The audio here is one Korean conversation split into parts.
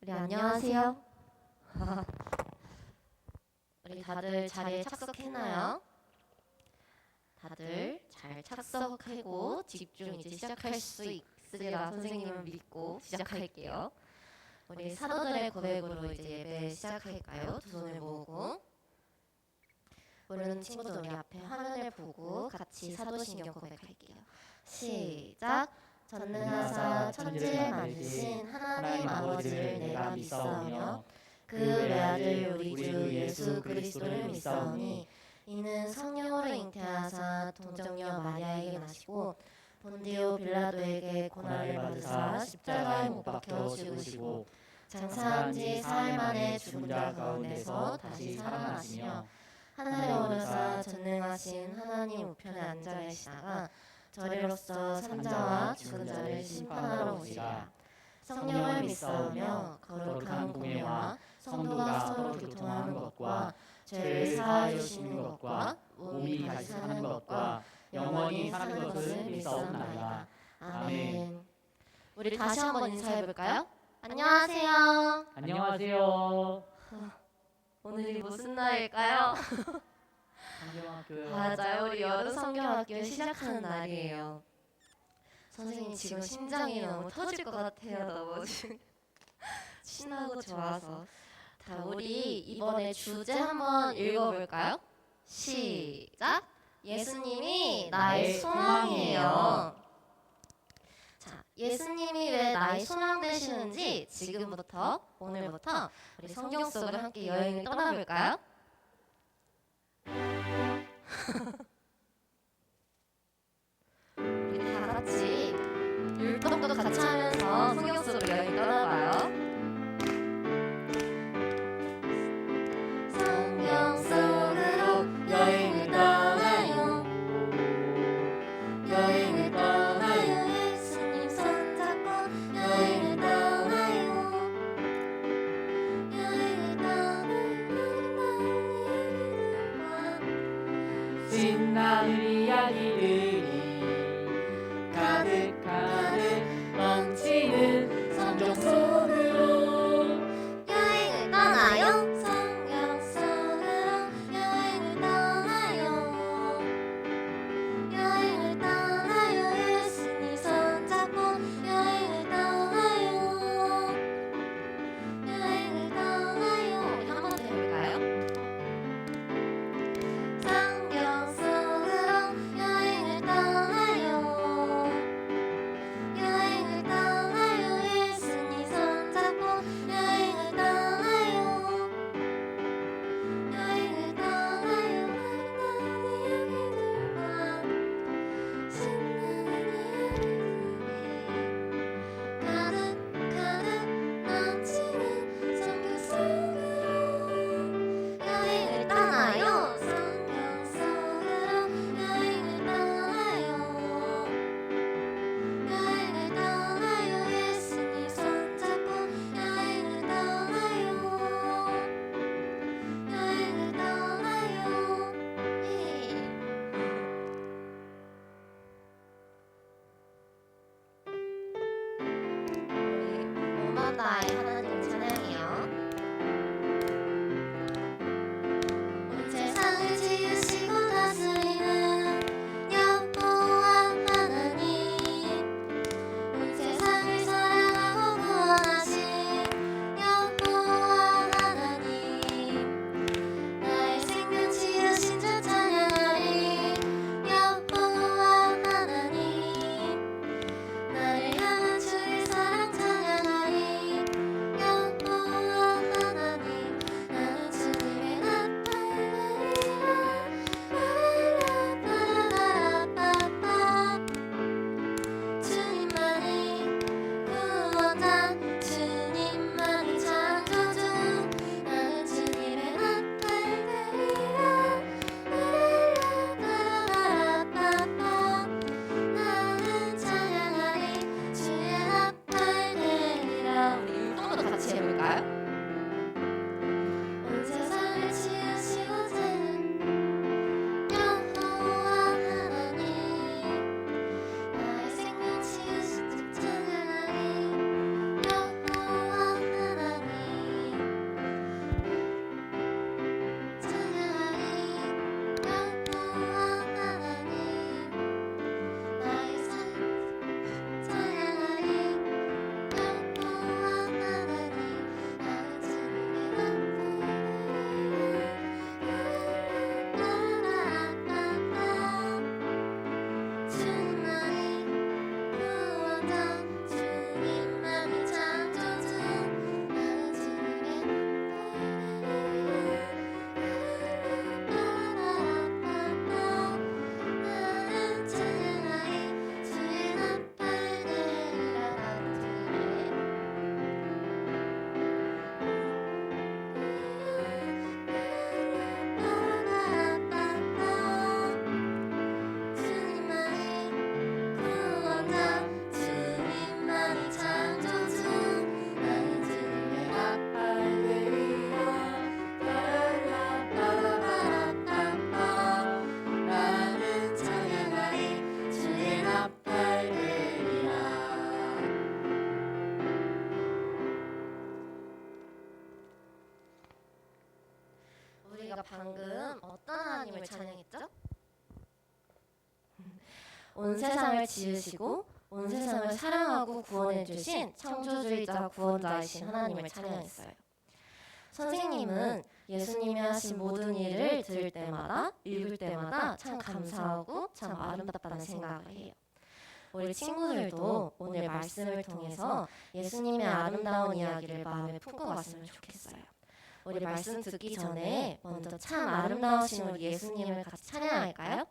우리 안녕하세요. 우리 다들 자리에 착석했나요? 다들 잘 착석하고 집중 이제 시작할 수 있으리라 선생님을 믿고 시작할게요. 우리 사도들의 고백으로 이제 예배 시작할까요? 두 손을 모으고 모르는 친구들 우리 앞에 화면을 보고 같이 사도신경 고백할게요. 시작! 전능하사 천지를 만드신 하나님 아버지를 내가 믿사오며 그 외아들 우리 주 예수 그리스도를 믿사오니 이는 성령으로 잉태하사 동정녀 마리아에게 나시고 본디오 빌라도에게 고난을 받으사 십자가에 못 박혀 죽으시고 장사한 지 사흘 만에 죽은 자 가운데서 다시 살아나시며 하늘에 오르사 전능하신 하나님 우편에 앉아 계시다가 저리로서 산자와 죽은 자를 심판하러 오시리라. 성령을 믿사오며 거룩한 공예와 성도가 서로 교통하는 것과 죄를 사하여 주시는 것과 몸이 다시 사는 것과 영원히 사는 것을 믿사옵나이다. 아멘. 우리 다시 한번 인사해볼까요? 안녕하세요. 안녕하세요. 오늘이 무슨 날일까요? 성경학교. 맞아요. 우리 여름성경학교 시작하는 날이에요. 선생님 지금 심장이 너무 터질 것 같아요. 너무 지금 신나고 좋아서. 자, 우리 이번에 주제 한번 읽어볼까요? 시작! 예수님이 나의 소망이에요. 자, 예수님이 왜 나의 소망 되시는지 지금부터 오늘부터 우리 성경 속으로 함께 여행을 떠나볼까요? 우리 다 같이 율동도 같이 하면서 성경 속으로 여행 떠나봐요. 성경 속으로 여행을 떠나요. 여행을 떠나요. 예수님 손잡고 여행을 떠나요. 여행을 떠나요. 신나는 이야기들이 가득 넘치는 성경 속으로 여행을 떠나요. 성경 속으로 여행을 떠나요. 여행을 떠나요. 예수님 손잡고 여행을 떠나요. 여행을 떠나요. 우리 한 번 더 해볼까요? 성경 속으로 여행을 떠나요. 여행을 떠나요. 예수님 손잡고 여행을 떠나요. 여행을 떠나요. 아름다운 이야기들과 신나는 이야기들이 가득 넘치는 성경 속으로 여행을 떠나요. 성경 속으로 여행을 떠나요. 여행을 떠나요. 예수님 손잡고 여행을 떠나요. 여행을 떠나요. 우리 오마다의 하나님 찬양이요. 온 세상을 지으시고 다스리는 여호와 하나님, 온 세상을 사랑하고 구원하신 여호와 하나님, 나의 생명 지으신 주 찬양하리. 여호와 하나님, 나를 향한 주의 사랑 찬양하리. 온 세상을 지으시고 온 세상을 사랑하고 구원해 주신 창조주이자 구원자이신 하나님을 찬양했어요. 선생님은 예수님이 하신 모든 일을 들을 때마다 읽을 때마다 참 감사하고 참 아름답다는 생각을 해요. 우리 친구들도 오늘 말씀을 통해서 예수님의 아름다운 이야기를 마음에 품고 왔으면 좋겠어요. 우리 말씀 듣기 전에 먼저 참 아름다우신 우리 예수님을 같이 찬양할까요?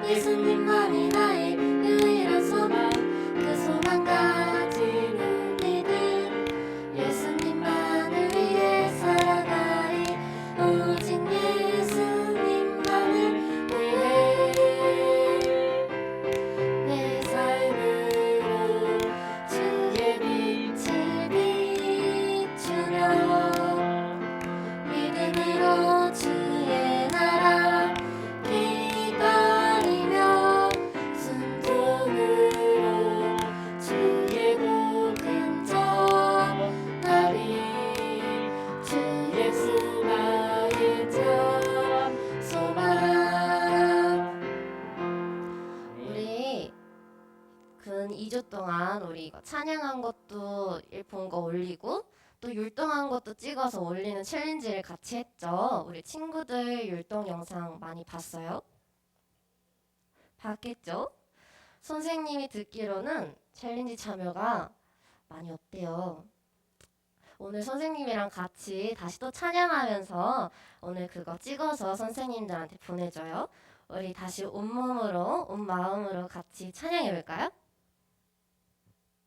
예수님만이 나의 유일한 소망 그 소망 가진 우리들 예수님만을 위해 살아가리 오직 예수님만을 위해 내 삶으로 주의 빛을 비추며 믿음으로 주의 나라 기다리며 순종으로 주의 복음 전하리 주 예수 나의 참 소망. 우리 근 2주 동안 우리 이거 찬양한 것도 본 거 올리고 또 율동한 것도 찍어서 올리는 챌린지를 같이 했죠. 우리 친구들 율동 영상 많이 봤어요? 봤겠죠? 선생님이 듣기로는 챌린지 참여가 많이 없대요. 오늘 선생님이랑 같이 다시 또 찬양하면서 오늘 그거 찍어서 선생님들한테 보내줘요. 우리 다시 온몸으로 온 마음으로 같이 찬양해 볼까요?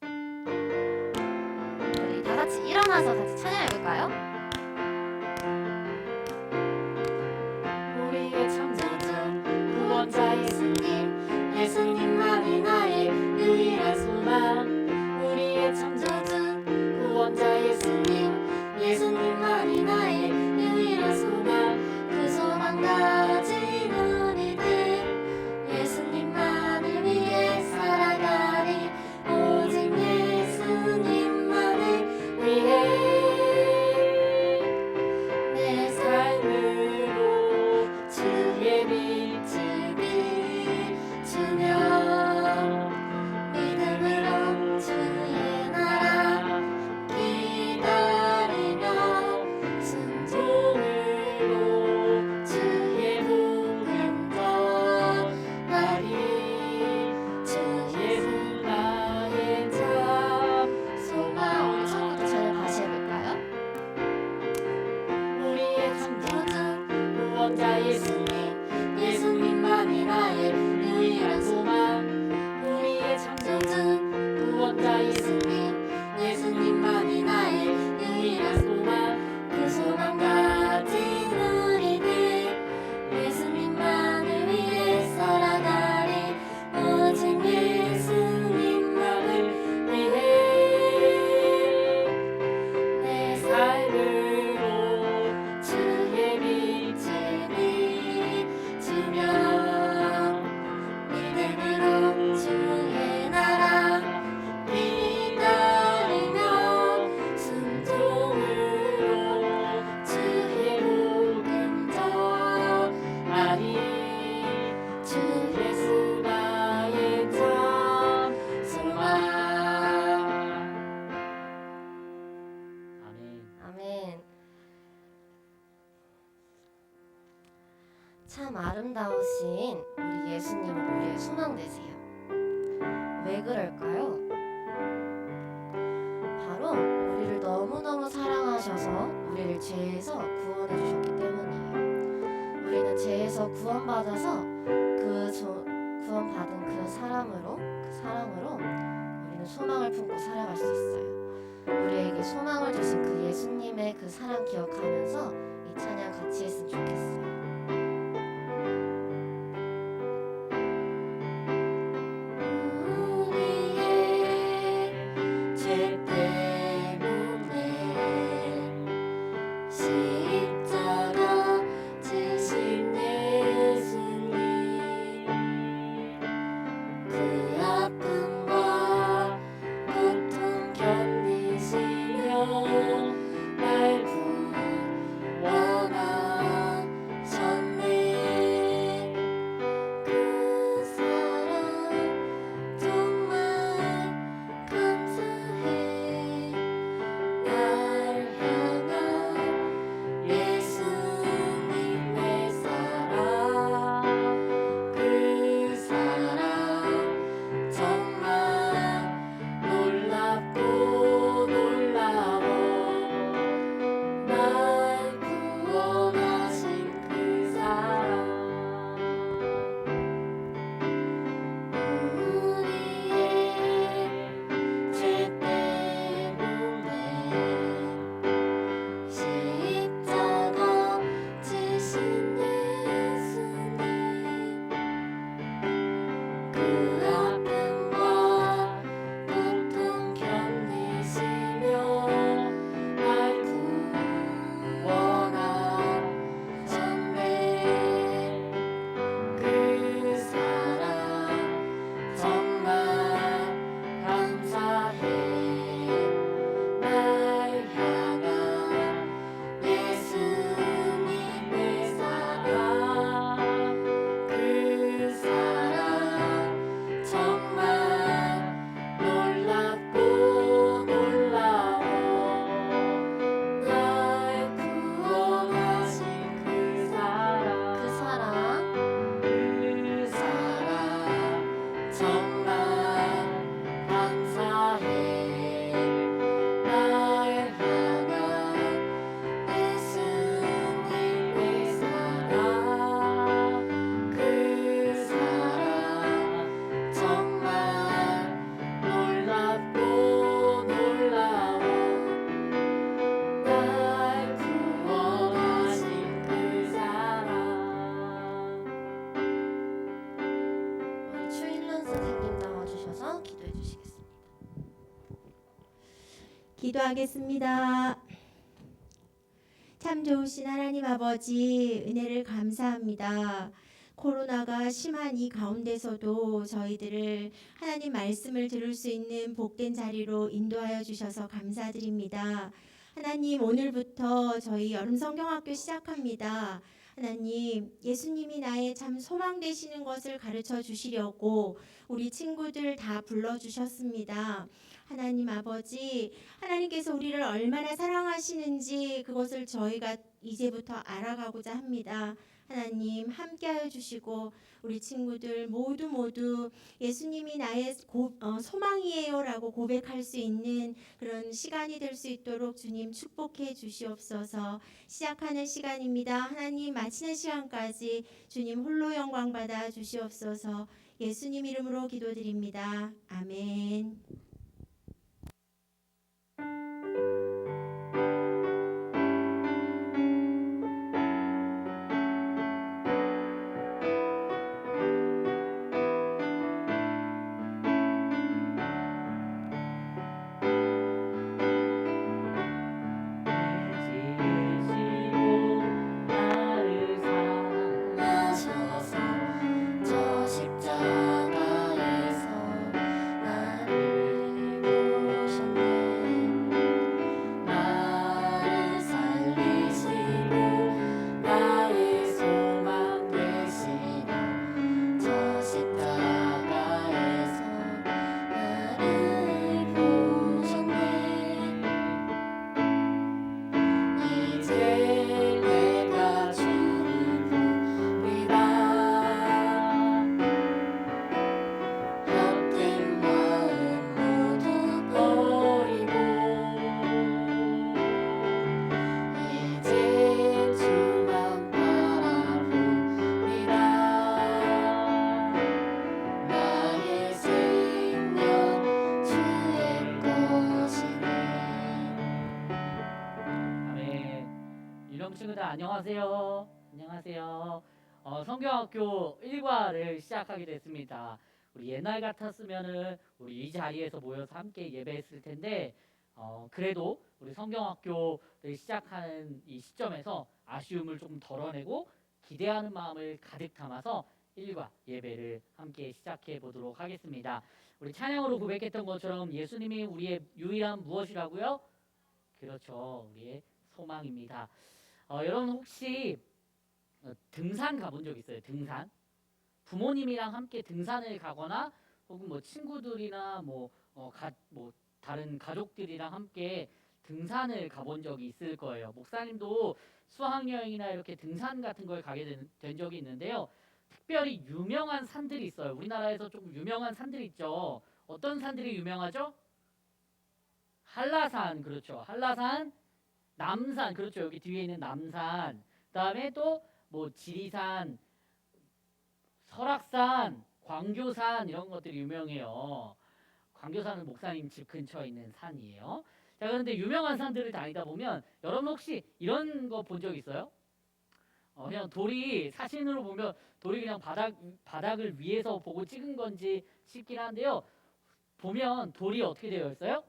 우리 다 같이 일어나서 같이 찬양해 볼까요? 우리의 창조주 구원자 예수님 예수님만이 나의 유일한 소망 우리의 창조주 구원자 예수님 예수님만이 나의 유일한 소망 그 소망 가진 우리들 예수님만을 위해 살아가리 오직 예수님만을 위해 내 삶으로 주의 빛을 비추며 참 아름다우신 우리 예수님은 우리의 소망 되세요. 왜 그럴까요? 바로 우리를 너무너무 사랑하셔서 우리를 죄에서 구원해 주셨기 때문이에요. 우리는 죄에서 구원받아서 구원받은 그 사랑으로 우리는 소망을 품고 살아갈 수 있어요. 우리에게 소망을 주신 그 예수님의 그 사랑 기억하면서 이 찬양 같이 했으면 좋겠어요. 우리의 죄 때문에 십자가 지신 예수님, 그 아픔과 고통 견디시며 날 구원하셨네. 그 사랑 정말 감사해. 날 향한 예수님의 사랑, 그 사랑 정말 놀랍고 놀라워. 날 구원하신 그 사랑, 우리의 죄 때문에 십자가 지신 예수님, 그 아픔과 고통 견디시며 날 구원하셨네. 그 사랑 정말 감사해. 날 향한 예수님의 사랑, 그 사랑 정말 놀랍고 놀라워. 날 구원하신 그 사랑, 그 사랑 그 사랑 정말 감사해. 날 향한 예수님의 사랑, 그 사랑 정말 놀랍고 놀라워. 날 구원하신 그 사랑. 우리 추일런 선생님 나와주셔서 기도해 주시겠습니다. 기도하겠습니다. 참 좋으신 하나님 아버지, 은혜를 감사합니다. 코로나가 심한 이 가운데서도 저희들을 하나님 말씀을 들을 수 있는 복된 자리로 인도하여 주셔서 감사드립니다. 하나님, 오늘부터 저희 여름 성경학교 시작합니다. 하나님, 예수님이 나의 참 소망 되시는 것을 가르쳐 주시려고 우리 친구들 다 불러주셨습니다. 하나님 아버지, 하나님께서 우리를 얼마나 사랑하시는지 그것을 저희가 이제부터 알아가고자 합니다. 하나님 함께하여 주시고 우리 친구들 모두 예수님이 나의 소망이에요 라고 고백할 수 있는 그런 시간이 될 수 있도록 주님 축복해 주시옵소서. 시작하는 시간입니다. 하나님 마치는 시간까지 주님 홀로 영광 받아 주시옵소서. 예수님 이름으로 기도드립니다. 아멘. 하셔서 저 십자가에서 나를 여러분 친구들 안녕하세요. 안녕하세요. 성경학교 1과를 시작하게 됐습니다. 우리 옛날 같았으면은 우리 이 자리에서 모여서 함께 예배했을 텐데 그래도 우리 성경학교를 시작하는 이 시점에서 아쉬움을 좀 덜어내고 기대하는 마음을 가득 담아서 1과 예배를 함께 시작해 보도록 하겠습니다. 우리 찬양으로 고백했던 것처럼 예수님이 우리의 유일한 무엇이라고요? 그렇죠. 우리의 소망입니다. 여러분 혹시 등산 가본 적 있어요? 등산? 부모님이랑 함께 등산을 가거나 혹은 뭐 친구들이나 뭐 다른 가족들이랑 함께 등산을 가본 적이 있을 거예요. 목사님도 수학여행이나 이렇게 등산 같은 걸 가게 된 적이 있는데요. 특별히 유명한 산들이 있어요. 우리나라에서 조금 유명한 산들이 있죠. 어떤 산들이 유명하죠? 한라산, 그렇죠. 한라산, 남산, 그렇죠. 여기 뒤에 있는 남산. 그다음에 또 뭐 지리산, 설악산, 광교산 이런 것들이 유명해요. 광교산은 목사님 집 근처에 있는 산이에요. 자, 그런데 유명한 산들을 다니다 보면 여러분 혹시 이런 거 본 적 있어요? 그냥 돌이 사진으로 보면 돌이 그냥 바닥을 위에서 보고 찍은 건지 싶긴 한데요. 보면 돌이 어떻게 되어 있어요?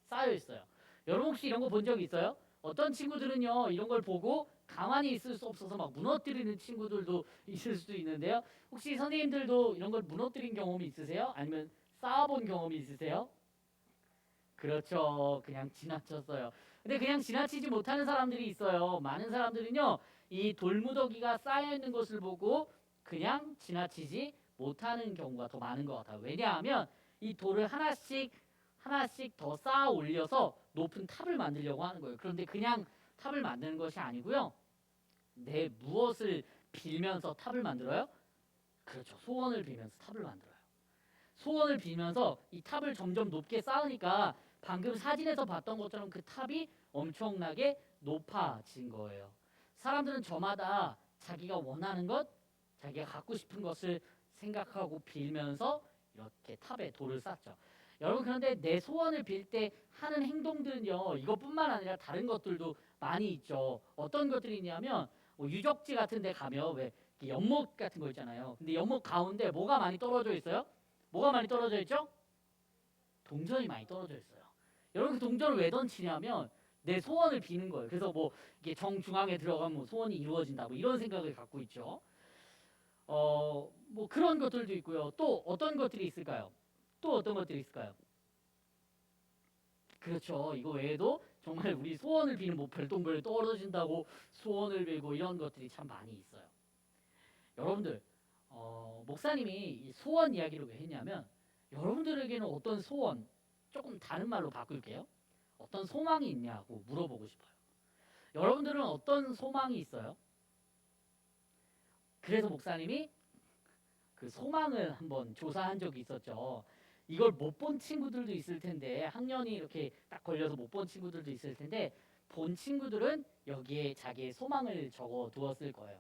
쌓여 있어요. 여러분 혹시 이런 거 본 적 있어요? 어떤 친구들은요 이런 걸 보고 가만히 있을 수 없어서 막 무너뜨리는 친구들도 있을 수도 있는데요. 혹시 선생님들도 이런 걸 무너뜨린 경험이 있으세요? 아니면 쌓아본 경험이 있으세요? 그렇죠. 그냥 지나쳤어요. 근데 그냥 지나치지 못하는 사람들이 있어요. 많은 사람들은요 이 돌무더기가 쌓여 있는 것을 보고 그냥 지나치지 못하는 경우가 더 많은 것 같아요. 왜냐하면 이 돌을 하나씩 더 쌓아 올려서 높은 탑을 만들려고 하는 거예요. 그런데 그냥 탑을 만드는 것이 아니고요. 내 무엇을 빌면서 탑을 만들어요? 그렇죠. 소원을 빌면서 탑을 만들어요. 소원을 빌면서 이 탑을 점점 높게 쌓으니까 방금 사진에서 봤던 것처럼 그 탑이 엄청나게 높아진 거예요. 사람들은 저마다 자기가 원하는 것, 자기가 갖고 싶은 것을 생각하고 빌면서 이렇게 탑에 돌을 쌓죠. 여러분 그런데 내 소원을 빌 때 하는 행동들은요 이것뿐만 아니라 다른 것들도 많이 있죠. 어떤 것들이 있냐면 뭐 유적지 같은 데 가면 왜 연못 같은 거 있잖아요. 근데 연못 가운데 뭐가 많이 떨어져 있어요? 뭐가 많이 떨어져 있죠? 동전이 많이 떨어져 있어요. 여러분 그 동전을 왜 던지냐면 내 소원을 비는 거예요. 그래서 뭐 이게 정중앙에 들어가면 뭐 소원이 이루어진다 뭐 이런 생각을 갖고 있죠. 뭐 그런 것들도 있고요. 또 어떤 것들이 있을까요? 또 어떤 것들이 있을까요? 그렇죠. 이거 외에도 정말 우리 소원을 비는 뭐 별똥별 떨어진다고 소원을 빌고 이런 것들이 참 많이 있어요. 여러분들 목사님이 이 소원 이야기를 왜 했냐면 여러분들에게는 어떤 소원 조금 다른 말로 바꿀게요. 어떤 소망이 있냐고 물어보고 싶어요. 여러분들은 어떤 소망이 있어요? 그래서 목사님이 그 소망을 한번 조사한 적이 있었죠. 이걸 못 본 친구들도 있을 텐데 학년이 이렇게 딱 걸려서 못 본 친구들도 있을 텐데 본 친구들은 여기에 자기의 소망을 적어 두었을 거예요.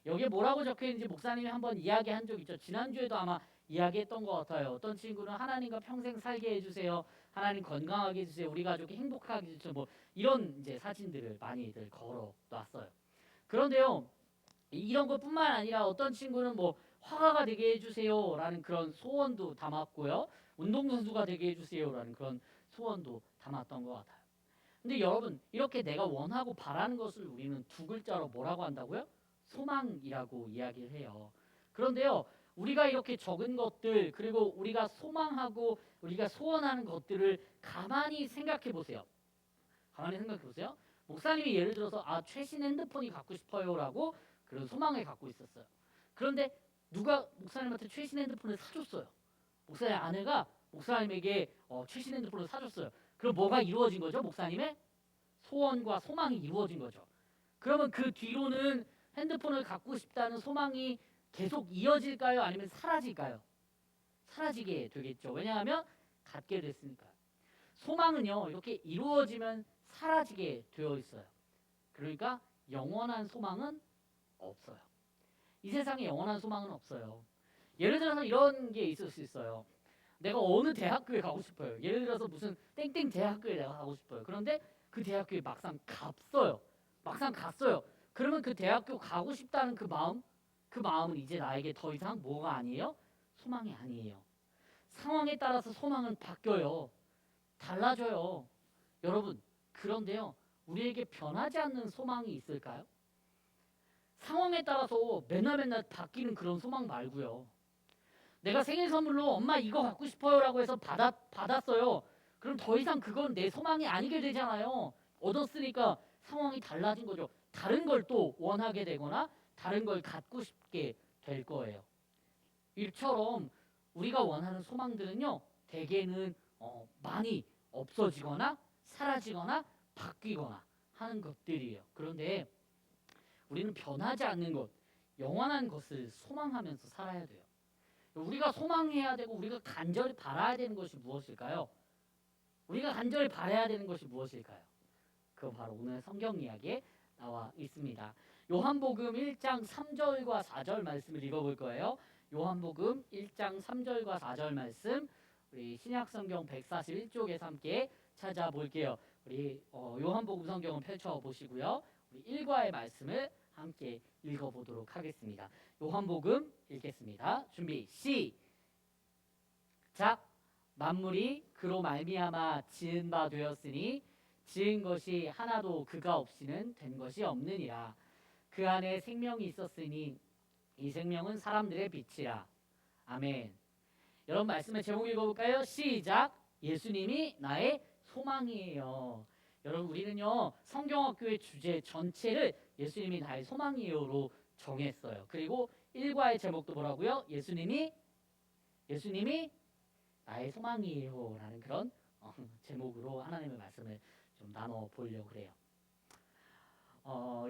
여기에 뭐라고 적혀 있는지 목사님이 한번 이야기한 적 있죠. 지난주에도 아마 이야기했던 것 같아요. 어떤 친구는 하나님과 평생 살게 해주세요. 하나님 건강하게 해주세요. 우리 가족이 행복하게 해주세요. 뭐 이런 이제 사진들을 많이들 걸어 놨어요. 그런데요. 이런 것뿐만 아니라 어떤 친구는 뭐 화가가 되게 해주세요라는 그런 소원도 담았고요. 운동선수가 되게 해주세요라는 그런 소원도 담았던 것 같아요. 근데 여러분 이렇게 내가 원하고 바라는 것을 우리는 두 글자로 뭐라고 한다고요? 소망이라고 이야기를 해요. 그런데요. 우리가 이렇게 적은 것들 그리고 우리가 소망하고 우리가 소원하는 것들을 가만히 생각해 보세요. 가만히 생각해 보세요. 목사님이 예를 들어서 최신 핸드폰이 갖고 싶어요라고 그런 소망을 갖고 있었어요. 그런데 누가 목사님한테 최신 핸드폰을 사줬어요. 목사님 아내가 목사님에게 최신 핸드폰을 사줬어요. 그럼 뭐가 이루어진 거죠? 목사님의 소원과 소망이 이루어진 거죠. 그러면 그 뒤로는 핸드폰을 갖고 싶다는 소망이 계속 이어질까요? 아니면 사라질까요? 사라지게 되겠죠. 왜냐하면 갖게 됐으니까. 소망은요 이렇게 이루어지면 사라지게 되어 있어요. 그러니까 영원한 소망은 없어요. 이 세상에 영원한 소망은 없어요. 예를 들어서 이런 게 있을 수 있어요. 내가 어느 대학교에 가고 싶어요. 예를 들어서 무슨 땡땡 대학교에 내가 가고 싶어요. 그런데 그 대학교에 막상 값어요. 막상 갔어요. 그러면 그 대학교 가고 싶다는 그 마음은 이제 나에게 더 이상 뭐가 아니에요? 소망이 아니에요. 상황에 따라서 소망은 바뀌어요. 달라져요. 여러분, 그런데요, 우리에게 변하지 않는 소망이 있을까요? 상황에 따라서 맨날 바뀌는 그런 소망 말고요. 내가 생일 선물로 엄마 이거 갖고 싶어요라고 해서 받았어요. 그럼 더 이상 그건 내 소망이 아니게 되잖아요. 얻었으니까 상황이 달라진 거죠. 다른 걸 또 원하게 되거나 다른 걸 갖고 싶게 될 거예요. 이처럼 우리가 원하는 소망들은요, 대개는 많이 없어지거나 사라지거나 바뀌거나 하는 것들이에요. 그런데 우리는 변하지 않는 것, 영원한 것을 소망하면서 살아야 돼요. 우리가 소망해야 되고 우리가 간절히 바라야 되는 것이 무엇일까요? 우리가 간절히 바라야 되는 것이 무엇일까요? 그거 바로 오늘 성경 이야기에 나와 있습니다. 요한복음 1장 3절과 4절 말씀을 읽어볼 거예요. 요한복음 1장 3절과 4절 말씀, 우리 신약성경 141쪽에서 함께 찾아볼게요. 우리 요한복음 성경을 펼쳐보시고요. 우리 1과의 말씀을 함께 읽어보도록 하겠습니다. 요한복음 읽겠습니다. 준비 시작. 만물이 그로 말미암아 지은 바 되었으니 지은 것이 하나도 그가 없이는 된 것이 없느니라. 그 안에 생명이 있었으니 이 생명은 사람들의 빛이라. 아멘. 여러분 말씀의 제목 읽어볼까요? 시작. 예수님이 나의 소망이에요. 여러분 우리는요 성경학교의 주제 전체를 예수님이 나의 소망이에요로 정했어요. 그리고 1과의 제목도 뭐라고요? 예수님이 나의 소망이에요 라는 그런 제목으로 하나님의 말씀을 좀 나눠보려고 그래요.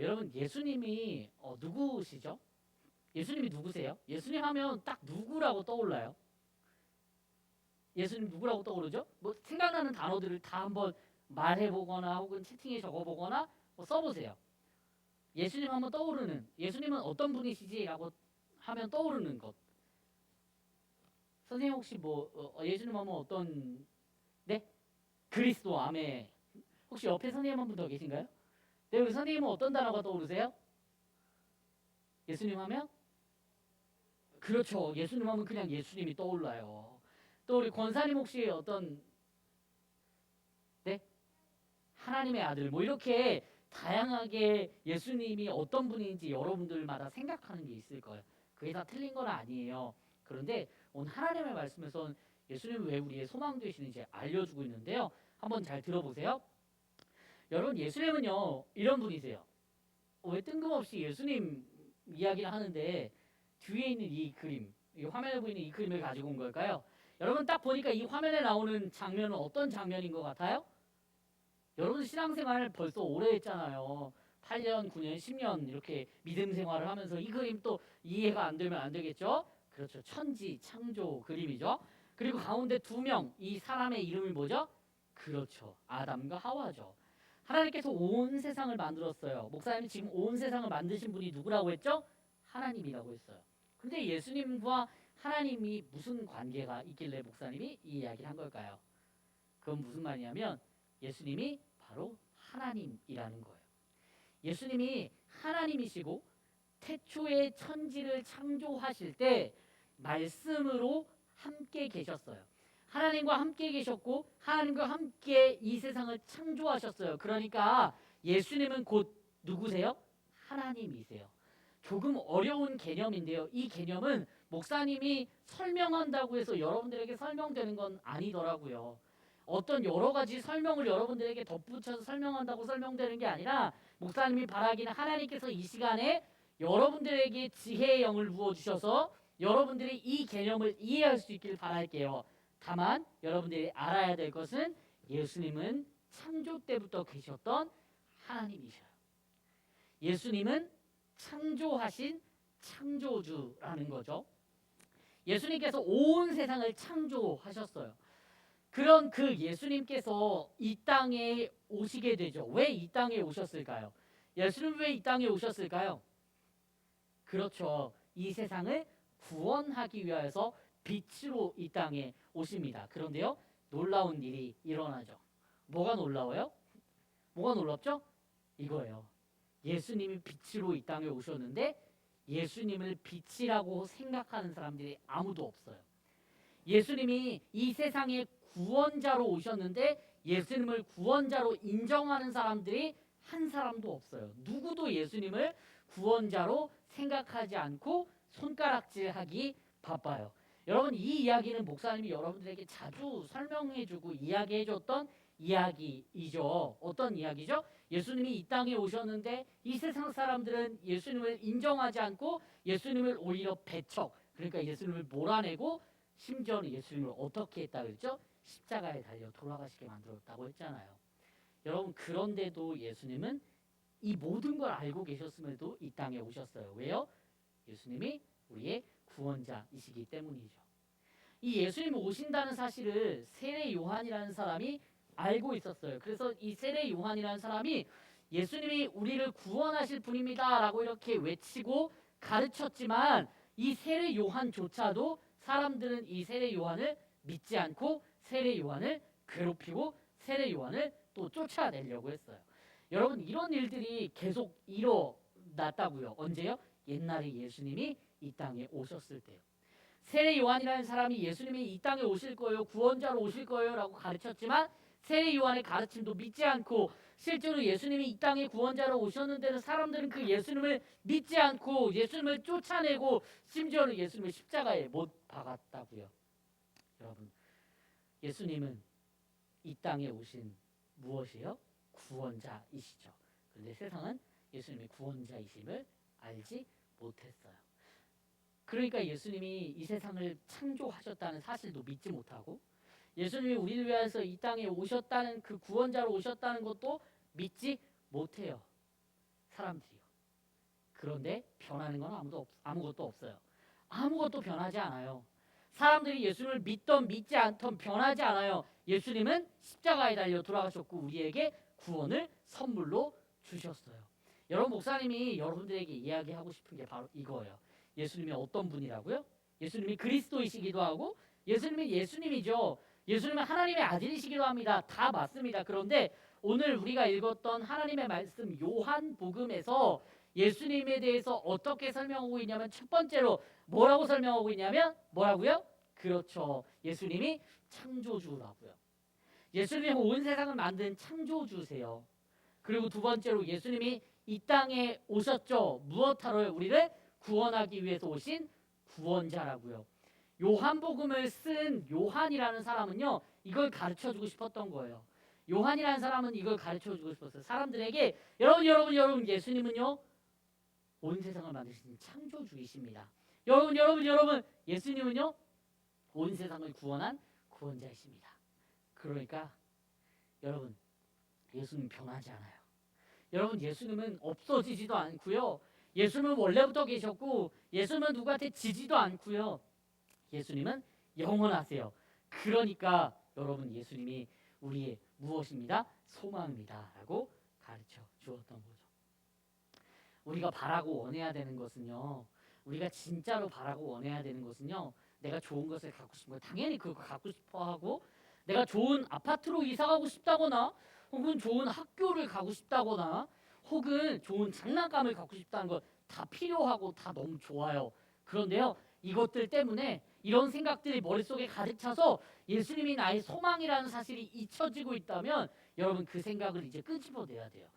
여러분 예수님이 누구시죠? 예수님이 누구세요? 예수님 하면 딱 누구라고 떠올라요? 예수님 누구라고 떠오르죠? 뭐 생각나는 단어들을 다 한번 말해보거나 혹은 채팅에 적어보거나 써보세요. 예수님 하면 떠오르는, 예수님은 어떤 분이시지? 라고 하면 떠오르는 것. 선생님 혹시 예수님 하면 어떤, 네? 그리스도, 아멘. 혹시 옆에 선생님 한 분 더 계신가요? 네, 우리 선생님은 어떤 단어가 떠오르세요? 예수님 하면? 그렇죠. 예수님 하면 그냥 예수님이 떠올라요. 또 우리 권사님 혹시 어떤, 네? 하나님의 아들, 뭐 이렇게 다양하게 예수님이 어떤 분인지 여러분들마다 생각하는 게 있을 거예요. 그게 다 틀린 건 아니에요. 그런데 오늘 하나님의 말씀에서는 예수님은 왜 우리의 소망 되시는지 알려주고 있는데요. 한번 잘 들어보세요. 여러분 예수님은요 이런 분이세요. 왜 뜬금없이 예수님 이야기를 하는데 뒤에 있는 이 그림, 이 화면에 보이는 이 그림을 가지고 온 걸까요? 여러분 딱 보니까 이 화면에 나오는 장면은 어떤 장면인 것 같아요? 여러분 신앙생활 벌써 오래 했잖아요. 8년, 9년, 10년 이렇게 믿음 생활을 하면서 이 그림 또 이해가 안 되면 안 되겠죠? 그렇죠. 천지 창조 그림이죠. 그리고 가운데 두 명, 이 사람의 이름이 뭐죠? 그렇죠. 아담과 하와죠. 하나님께서 온 세상을 만들었어요. 목사님이 지금 온 세상을 만드신 분이 누구라고 했죠? 하나님이라고 했어요. 근데 예수님과 하나님이 무슨 관계가 있길래 목사님이 이 이야기를 한 걸까요? 그건 무슨 말이냐면 예수님이 바로 하나님이라는 거예요. 예수님이 하나님이시고 태초에 천지를 창조하실 때 말씀으로 함께 계셨어요. 하나님과 함께 계셨고 하나님과 함께 이 세상을 창조하셨어요. 그러니까 예수님은 곧 누구세요? 하나님이세요. 조금 어려운 개념인데요. 이 개념은 목사님이 설명한다고 해서 여러분들에게 설명되는 건 아니더라고요. 어떤 여러 가지 설명을 여러분들에게 덧붙여서 설명한다고 설명되는 게 아니라 목사님이 바라기는 하나님께서 이 시간에 여러분들에게 지혜의 영을 부어주셔서 여러분들이 이 개념을 이해할 수 있기를 바랄게요. 다만 여러분들이 알아야 될 것은 예수님은 창조 때부터 계셨던 하나님이셔요. 예수님은 창조하신 창조주라는 거죠. 예수님께서 온 세상을 창조하셨어요. 그런 그 예수님께서 이 땅에 오시게 되죠. 왜 이 땅에 오셨을까요? 예수님 왜 이 땅에 오셨을까요? 그렇죠. 이 세상을 구원하기 위해서 빛으로 이 땅에 오십니다. 그런데요, 놀라운 일이 일어나죠. 뭐가 놀라워요? 뭐가 놀랍죠? 이거예요. 예수님이 빛으로 이 땅에 오셨는데 예수님을 빛이라고 생각하는 사람들이 아무도 없어요. 예수님이 이 세상에 구원자로 오셨는데 예수님을 구원자로 인정하는 사람들이 한 사람도 없어요. 누구도 예수님을 구원자로 생각하지 않고 손가락질하기 바빠요. 여러분, 이 이야기는 목사님이 여러분들에게 자주 설명해주고 이야기해줬던 이야기이죠. 어떤 이야기죠? 예수님이 이 땅에 오셨는데 이 세상 사람들은 예수님을 인정하지 않고 예수님을 오히려 배척, 그러니까 예수님을 몰아내고 심지어는 예수님을 어떻게 했다 그랬죠? 십자가에 달려 돌아가시게 만들었다고 했잖아요. 여러분, 그런데도 예수님은 이 모든 걸 알고 계셨음에도 이 땅에 오셨어요. 왜요? 예수님이 우리의 구원자이시기 때문이죠. 이 예수님이 오신다는 사실을 세례 요한이라는 사람이 알고 있었어요. 그래서 이 세례 요한이라는 사람이 예수님이 우리를 구원하실 분입니다 라고 이렇게 외치고 가르쳤지만 이 세례 요한조차도 사람들은 이 세례 요한을 믿지 않고 세례 요한을 괴롭히고 세례 요한을 또 쫓아내려고 했어요. 여러분, 이런 일들이 계속 일어났다고요. 언제요? 옛날에 예수님이 이 땅에 오셨을 때요. 세례 요한이라는 사람이 예수님이 이 땅에 오실 거예요, 구원자로 오실 거예요 라고 가르쳤지만 세례 요한의 가르침도 믿지 않고 실제로 예수님이 이 땅에 구원자로 오셨는데도 사람들은 그 예수님을 믿지 않고 예수님을 쫓아내고 심지어는 예수님을 십자가에 못 박았다고요. 여러분, 예수님은 이 땅에 오신 무엇이요? 구원자이시죠. 그런데 세상은 예수님이 구원자이심을 알지 못했어요. 그러니까 예수님이 이 세상을 창조하셨다는 사실도 믿지 못하고 예수님이 우리를 위해서 이 땅에 오셨다는 그 구원자로 오셨다는 것도 믿지 못해요. 사람들이요. 그런데 변하는 건 아무것도 없어요. 아무것도 변하지 않아요. 사람들이 예수님을 믿던 믿지 않던 변하지 않아요. 예수님은 십자가에 달려 돌아가셨고 우리에게 구원을 선물로 주셨어요. 여러분, 목사님이 여러분들에게 이야기하고 싶은 게 바로 이거예요. 예수님이 어떤 분이라고요? 예수님이 그리스도이시기도 하고 예수님이 예수님이죠. 예수님은 하나님의 아들이시기도 합니다. 다 맞습니다. 그런데 오늘 우리가 읽었던 하나님의 말씀 요한복음에서 예수님에 대해서 어떻게 설명하고 있냐면 첫 번째로 뭐라고 설명하고 있냐면 뭐라고요? 그렇죠. 예수님이 창조주라고요. 예수님이 온 세상을 만든 창조주세요. 그리고 두 번째로 예수님이 이 땅에 오셨죠. 무엇하러요? 우리를 구원하기 위해서 오신 구원자라고요. 요한복음을 쓴 요한이라는 사람은요, 이걸 가르쳐주고 싶었던 거예요. 요한이라는 사람은 이걸 가르쳐주고 싶었어요. 사람들에게 여러분, 예수님은요 온 세상을 만드신 창조주이십니다. 여러분, 예수님은요 온 세상을 구원한 구원자이십니다. 그러니까 여러분, 예수님 변하지 않아요. 여러분, 예수님은 없어지지도 않고요. 예수님은 원래부터 계셨고 예수님은 누구한테 지지도 않고요. 예수님은 영원하세요. 그러니까 여러분, 예수님이 우리의 무엇입니다? 소망입니다 라고 가르쳐 주었던 거죠. 우리가 바라고 원해야 되는 것은요, 우리가 진짜로 바라고 원해야 되는 것은요, 내가 좋은 것을 갖고 싶은 거예요. 당연히 그거 갖고 싶어 하고, 내가 좋은 아파트로 이사 가고 싶다거나 혹은 좋은 학교를 가고 싶다거나 혹은 좋은 장난감을 갖고 싶다는 거 다 필요하고 다 너무 좋아요. 그런데요, 이것들 때문에 이런 생각들이 머릿속에 가득 차서 예수님이 나의 소망이라는 사실이 잊혀지고 있다면 여러분, 그 생각을 이제 끄집어내야 돼요.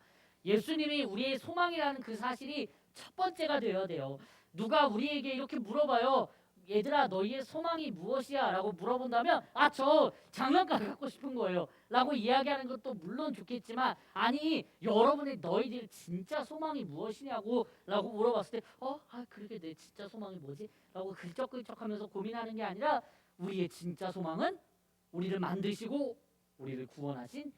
예수님이 우리의 소망이라는 그 사실이 첫 번째가 되어야 돼요. 누가 우리에게 이렇게 물어봐요. 얘들아, 너희의 소망이 무엇이야? 라고 물어본다면 저 장난감 갖고 싶은 거예요 라고 이야기하는 것도 물론 좋겠지만, 아니, 너희들 진짜 소망이 무엇이냐고 라고 물어봤을 때 그러게 내 진짜 소망이 뭐지? 라고 글쩍글쩍하면서 고민하는 게 아니라 우리의 진짜 소망은 우리를 만드시고 우리를 구원하신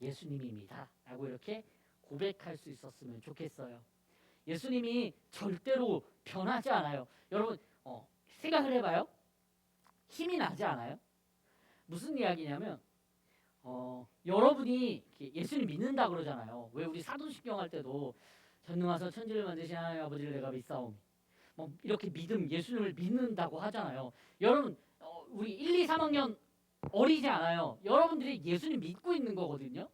예수님입니다 라고 이렇게 고백할 수 있었으면 좋겠어요. 예수님이 절대로 변하지 않아요. 여러분, 생각을 해봐요. 힘이 나지 않아요? 무슨 이야기냐면 여러분이 예수님 믿는다 그러잖아요. 왜 우리 사도신경 할 때도 전능하사 천지를 만드신 하나님 아버지를 내가 믿사오니 이렇게 예수님을 믿는다고 하잖아요. 여러분, 우리 1, 2, 3학년 어리지 않아요. 여러분들이 예수님 믿고 있는 거거든요.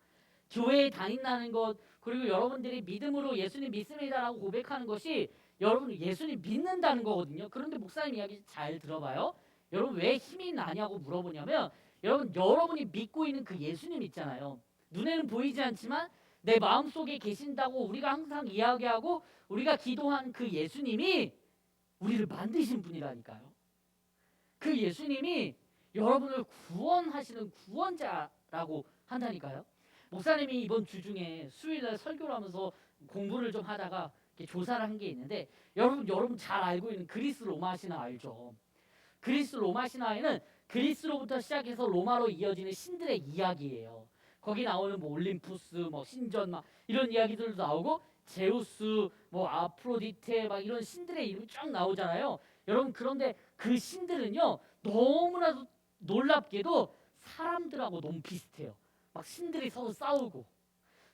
교회에 다닌다는 것, 그리고 여러분들이 믿음으로 예수님 믿습니다라고 고백하는 것이 여러분 예수님 믿는다는 거거든요. 그런데 목사님 이야기 잘 들어봐요. 여러분 왜 힘이 나냐고 물어보냐면 여러분이 믿고 있는 그 예수님 있잖아요. 눈에는 보이지 않지만 내 마음속에 계신다고 우리가 항상 이야기하고 우리가 기도한 그 예수님이 우리를 만드신 분이라니까요. 그 예수님이 여러분을 구원하시는 구원자라고 한다니까요. 목사님이 이번 주 중에 수요일날 설교를 하면서 공부를 좀 하다가 이렇게 조사를 한 게 있는데 여러분 잘 알고 있는 그리스 로마 신화 알죠? 그리스 로마 신화에는 그리스로부터 시작해서 로마로 이어지는 신들의 이야기예요. 거기 나오는 뭐 올림푸스, 뭐 신전 막 이런 이야기들도 나오고 제우스, 뭐 아프로디테 막 이런 신들의 이름이 쫙 나오잖아요. 여러분 그런데 그 신들은요 너무나도 놀랍게도 사람들하고 너무 비슷해요. 막 신들이 서로 싸우고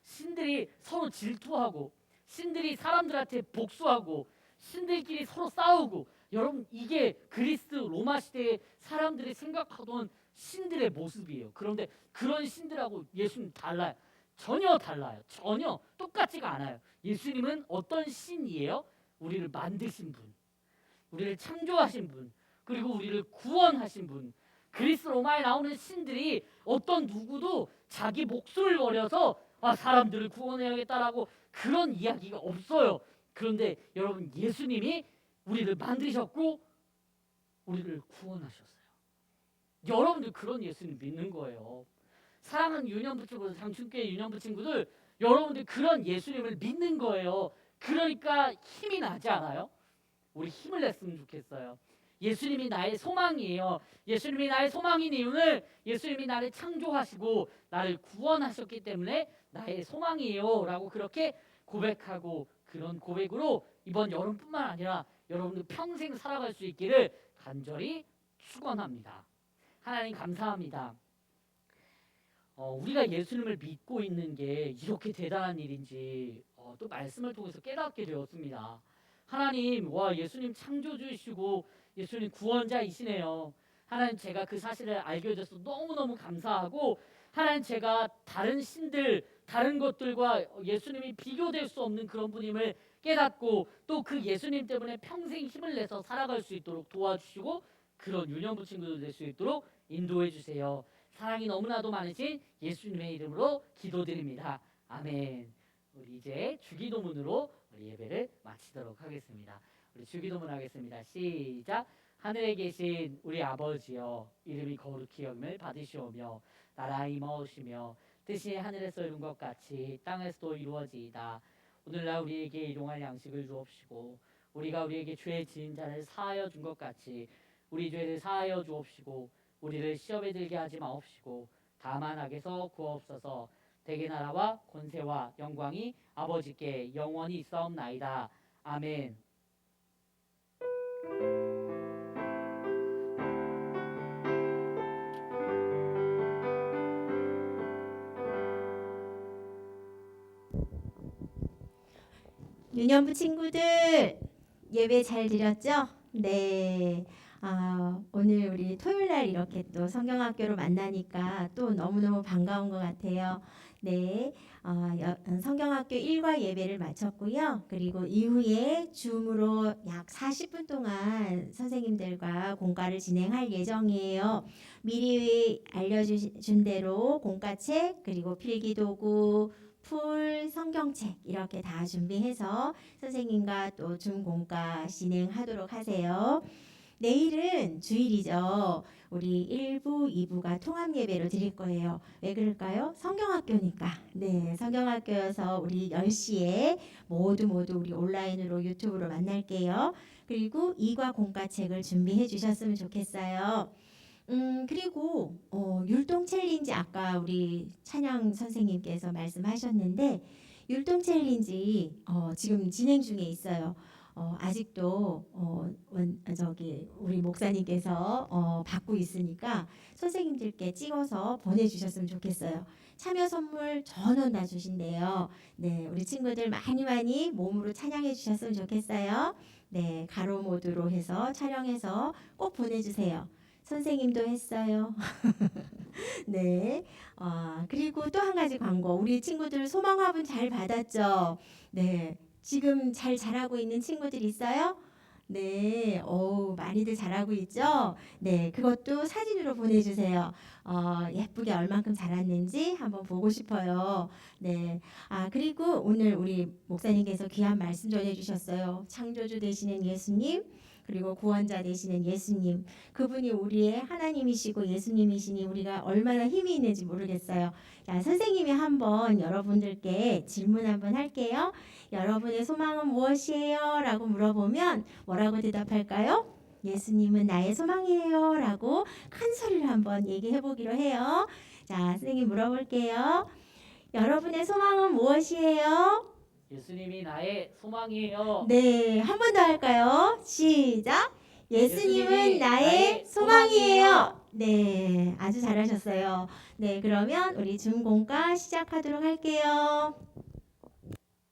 신들이 서로 질투하고 신들이 사람들한테 복수하고 신들끼리 서로 싸우고 여러분 이게 그리스 로마 시대의 사람들이 생각하던 신들의 모습이에요. 그런데 그런 신들하고 예수님 달라요. 전혀 달라요. 전혀 똑같지가 않아요. 예수님은 어떤 신이에요? 우리를 만드신 분, 우리를 창조하신 분, 그리고 우리를 구원하신 분. 그리스 로마에 나오는 신들이 어떤 누구도 자기 목숨을 버려서 사람들을 구원해야겠다라고 그런 이야기가 없어요. 그런데 여러분 예수님이 우리를 만드셨고 우리를 구원하셨어요. 여러분들 그런 예수님 믿는 거예요. 사랑하는 유년부 친구들, 장춘교회 유년부 친구들, 여러분들 그런 예수님을 믿는 거예요. 그러니까 힘이 나지 않아요? 우리 힘을 냈으면 좋겠어요. 예수님이 나의 소망이에요. 예수님이 나의 소망인 이유는 예수님이 나를 창조하시고 나를 구원하셨기 때문에 나의 소망이에요 라고 그렇게 고백하고 그런 고백으로 이번 여름뿐만 아니라 여러분들 평생 살아갈 수 있기를 간절히 축원합니다. 하나님 감사합니다. 우리가 예수님을 믿고 있는 게 이렇게 대단한 일인지 또 말씀을 통해서 깨닫게 되었습니다. 하나님, 예수님 창조주이시고 예수님 구원자이시네요. 하나님 제가 그 사실을 알게 돼서 너무너무 감사하고 하나님 제가 다른 신들, 다른 것들과 예수님이 비교될 수 없는 그런 분임을 깨닫고 또 그 예수님 때문에 평생 힘을 내서 살아갈 수 있도록 도와주시고 그런 유년부 친구들 될 수 있도록 인도해 주세요. 사랑이 너무나도 많으신 예수님의 이름으로 기도드립니다. 아멘. 우리 이제 주기도문으로 우리 예배를 마치도록 하겠습니다. 우리 주기도문 하겠습니다. 시작. 하늘에 계신 우리 아버지여, 이름이 거룩히 여김을 받으시오며 나라 임하오시며 뜻이 하늘에서 이룬 것 같이 땅에서도 이루어지이다. 오늘날 우리에게 일용할 양식을 주옵시고 우리가 우리에게 죄 지은 자를 사하여 준 것 같이 우리 죄를 사하여 주옵시고 우리를 시험에 들게 하지 마옵시고 다만 악에서 구하옵소서. 대개 나라와 권세와 영광이 아버지께 영원히 있사옵나이다. 아멘. 유년부 친구들 예배 잘 드렸죠? 네. 오늘 우리 토요일 날 이렇게 또 성경학교로 만나니까 또 너무너무 반가운 것 같아요. 네. 성경학교 1과 예배를 마쳤고요. 그리고 이후에 줌으로 약 40분 동안 선생님들과 공과를 진행할 예정이에요. 미리 알려준 대로 공과책 그리고 필기도구 풀 성경책 이렇게 다 준비해서 선생님과 또 줌 공과 진행하도록 하세요. 내일은 주일이죠. 우리 1부, 2부가 통합 예배로 드릴 거예요. 왜 그럴까요? 성경학교니까. 네, 성경학교여서 우리 10시에 모두 우리 온라인으로 유튜브로 만날게요. 그리고 2과 공과책을 준비해 주셨으면 좋겠어요. 그리고 율동 챌린지 아까 우리 찬양 선생님께서 말씀하셨는데 율동 챌린지 지금 진행 중에 있어요. 아직도 우리 목사님께서 받고 있으니까 선생님들께 찍어서 보내주셨으면 좋겠어요. 참여 선물 전원 다 주신대요. 네, 우리 친구들 많이 몸으로 찬양해 주셨으면 좋겠어요. 네, 가로 모드로 해서 촬영해서 꼭 보내주세요. 선생님도 했어요. 네. 그리고 또 한 가지 광고. 우리 친구들 소망 화분 잘 받았죠? 네. 지금 잘 자라고 있는 친구들 있어요? 네. 많이들 잘하고 있죠? 네. 그것도 사진으로 보내주세요. 예쁘게 얼만큼 자랐는지 한번 보고 싶어요. 네. 그리고 오늘 우리 목사님께서 귀한 말씀 전해주셨어요. 창조주 되시는 예수님, 그리고 구원자 되시는 예수님, 그분이 우리의 하나님이시고 예수님이시니 우리가 얼마나 힘이 있는지 모르겠어요. 자, 선생님이 한번 여러분들께 질문 한번 할게요. 여러분의 소망은 무엇이에요? 라고 물어보면 뭐라고 대답할까요? 예수님은 나의 소망이에요. 라고 큰 소리를 한번 얘기해 보기로 해요. 자, 선생님 물어볼게요. 여러분의 소망은 무엇이에요? 예수님이 나의 소망이에요. 네, 한 번 더 할까요? 시작. 예수님은 예수님이 나의 나의 소망이에요. 소망이에요. 네, 아주 잘하셨어요. 네, 그러면 우리 중공과 시작하도록 할게요.